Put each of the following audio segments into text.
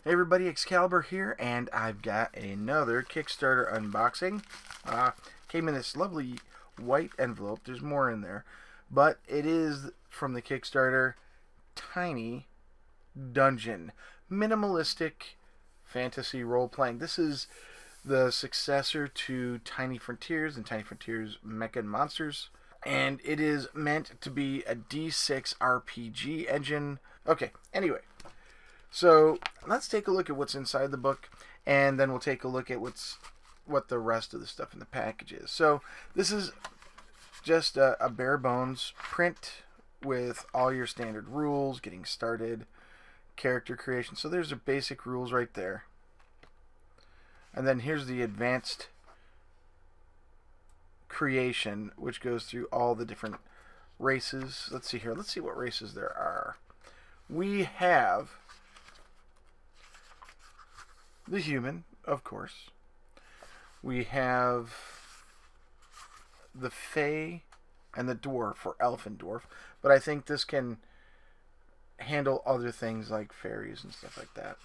Hey everybody, Exalibur here, and I've got another Kickstarter unboxing. Came in this lovely white envelope. There's more in there, but it is from the Kickstarter Tiny Dungeon. Minimalistic fantasy role-playing. This is the successor to Tiny Frontiers and Tiny Frontiers Mecha and Monsters, and it is meant to be a D6 RPG engine. Okay, anyway. So let's take a look at what's inside the book, and then we'll take a look at what the rest of the stuff in the package is. So this is just a bare bones print with all your standard rules, getting started, character creation. So there's the basic rules right there. And then here's the advanced creation, which goes through all the different races. Let's see here. Let's see what races there are. We have the human, of course. We have the fae and the dwarf, or elf and dwarf. But I think this can handle other things like fairies and stuff like that.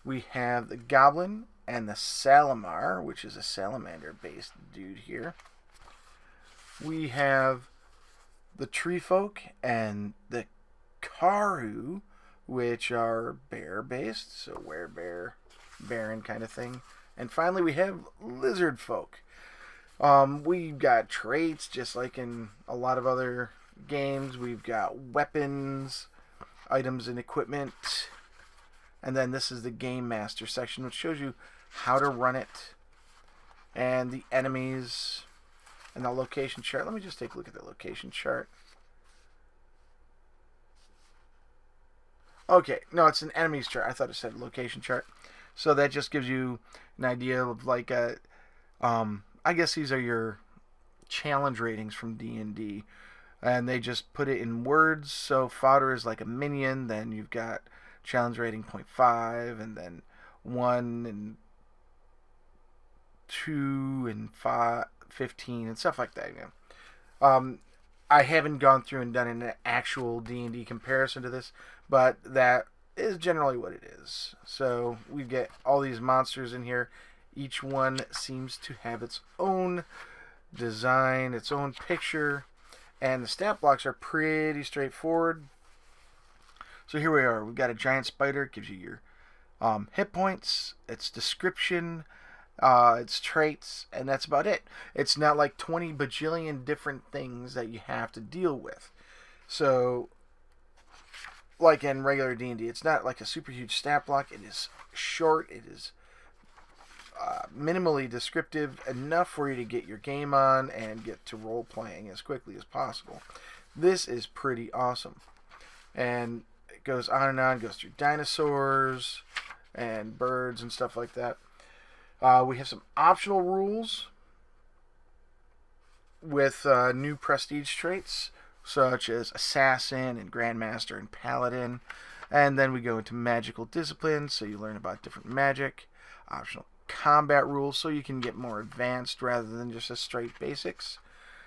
We have the goblin and the salamar, which is a salamander-based dude here. We have the tree folk and the karu, which are bear-based, so werebear, Baron kind of thing. And finally we have lizard folk. We've got traits just like in a lot of other games. We've got weapons, items and equipment, and then this is the game master section, which shows you how to run it and the enemies and the location chart. Let me just take a look at the location chart. Okay, no, it's an enemies chart. I thought it said location chart. So that just gives you an idea of like I guess these are your challenge ratings from D&D, and they just put it in words. So fodder is like a minion, then you've got challenge rating 0.5, and then 1 and 2 and 5, 15 and stuff like that. You know. I haven't gone through and done an actual D&D comparison to this, but that is generally what it is. So we get all these monsters in here. Each one seems to have its own design, its own picture, and the stat blocks are pretty straightforward. So here we are. We've got a giant spider. It gives you your hit points, its description, its traits, and that's about it. It's not like 20 bajillion different things that you have to deal with. So like in regular D&D, it's not like a super huge stat block. It is short. It is minimally descriptive, enough for you to get your game on and get to role playing as quickly as possible. This is pretty awesome. And it goes on and on. It goes through dinosaurs and birds and stuff like that. We have some optional rules with new prestige traits, such as Assassin and Grandmaster and Paladin. And then we go into magical disciplines, so you learn about different magic. Optional combat rules, so you can get more advanced rather than just a straight basics.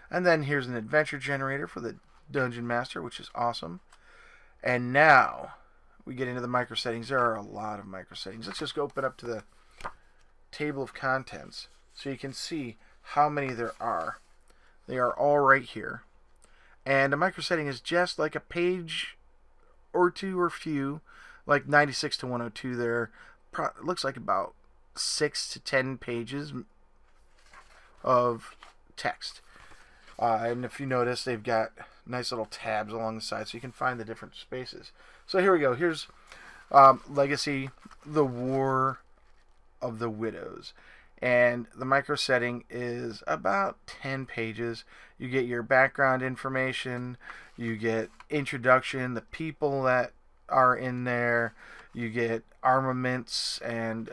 And then here's an adventure generator for the Dungeon Master, which is awesome. And now we get into the micro settings. There are a lot of micro settings. Let's just go open up to the table of contents so you can see how many there are. They are all right here. And a micro setting is just like a page or two or few, like 96 to 102 there. It looks like about 6 to 10 pages of text. And if you notice, they've got nice little tabs along the side so you can find the different spaces. So here we go. Here's Legacy, the War of the Widows. And the micro setting is about 10 pages. You get your background information, you get introduction, the people that are in there, you get armaments and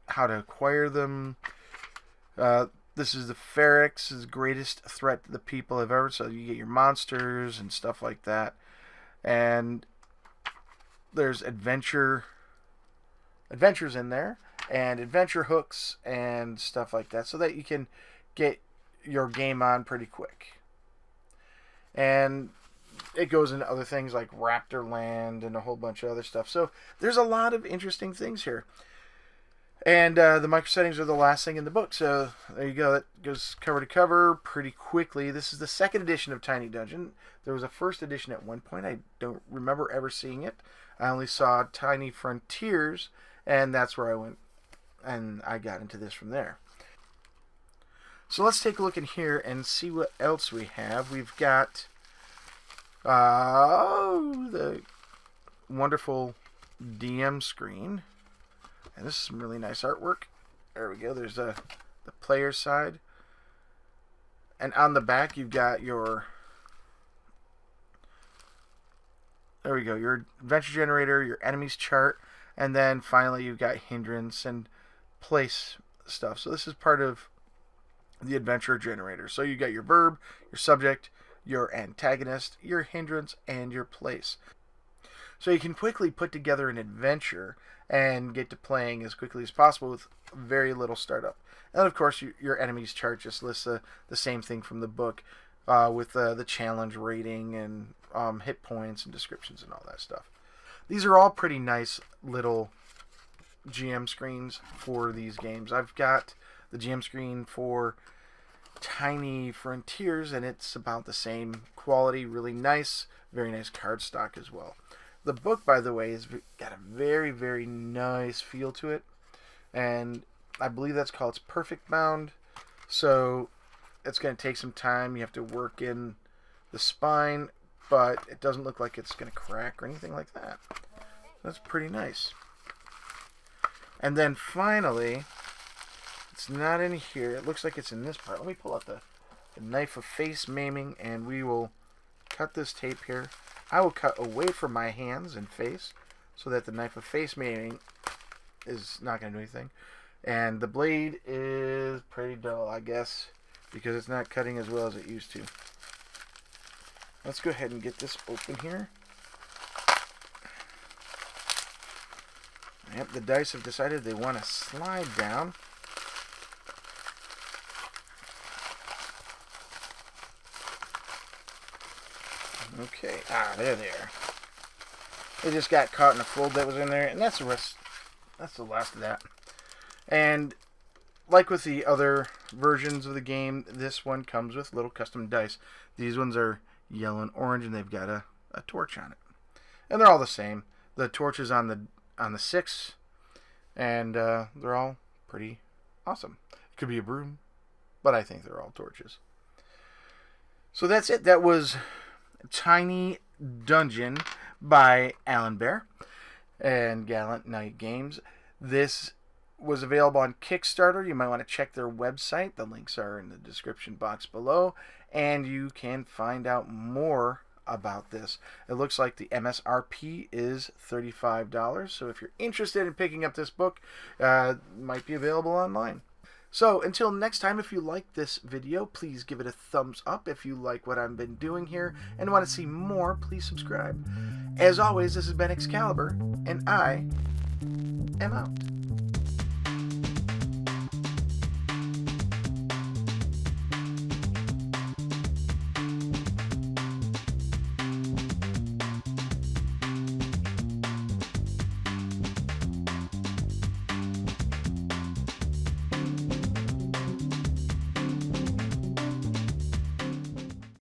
how to acquire them. This is the Ferrex's greatest threat to the people have ever. So you get your monsters and stuff like that. And there's adventures in there, and adventure hooks and stuff like that, so that you can get your game on pretty quick. And it goes into other things like Raptor Land and a whole bunch of other stuff. So there's a lot of interesting things here. And the micro settings are the last thing in the book. So there you go. That goes cover to cover pretty quickly. This is the second edition of Tiny Dungeon. There was a first edition at one point. I don't remember ever seeing it. I only saw Tiny Frontiers, and that's where I went, and I got into this from there. So let's take a look in here and see what else we have. We've got the wonderful DM screen. And this is some really nice artwork. There we go. There's the player side. And on the back, you've got your... There we go. Your adventure generator, your enemies chart. And then finally, you've got hindrance and place stuff. So this is part of the adventure generator. So you got your verb, your subject, your antagonist, your hindrance, and your place. So you can quickly put together an adventure and get to playing as quickly as possible with very little startup. And of course, your enemies chart just lists the same thing from the book with the challenge rating and hit points and descriptions and all that stuff. These are all pretty nice little GM screens for these games. I've got the GM screen for Tiny Frontiers, and it's about the same quality, really nice, very nice cardstock as well. The book, by the way, has got a very, very nice feel to it, and I believe that's called Perfect Bound, so it's going to take some time. You have to work in the spine, but it doesn't look like it's going to crack or anything like that. That's pretty nice. And then finally, it's not in here. It looks like it's in this part. Let me pull out the knife of face maiming, and we will cut this tape here. I will cut away from my hands and face so that the knife of face maiming is not going to do anything. And the blade is pretty dull, I guess, because it's not cutting as well as it used to. Let's go ahead and get this open here. Yep, the dice have decided they want to slide down. Okay, there they are. They just got caught in a fold that was in there, and that's the rest. That's the last of that. And like with the other versions of the game, this one comes with little custom dice. These ones are yellow and orange, and they've got a torch on it. And they're all the same. The torch is on the 6, and they're all pretty awesome. It could be a broom, but I think they're all torches. So that's it. That was Tiny Dungeon by Alan Bear and Gallant Night Games. This was available on Kickstarter. You might want to check their website. The links are in the description box below, and you can find out more about this. It looks like the MSRP is $35, so if you're interested in picking up this book, it might be available online. So until next time, if you like this video, please give it a thumbs up. If you like what I've been doing here and want to see more, please subscribe. As always, this has been Excalibur, and I am out.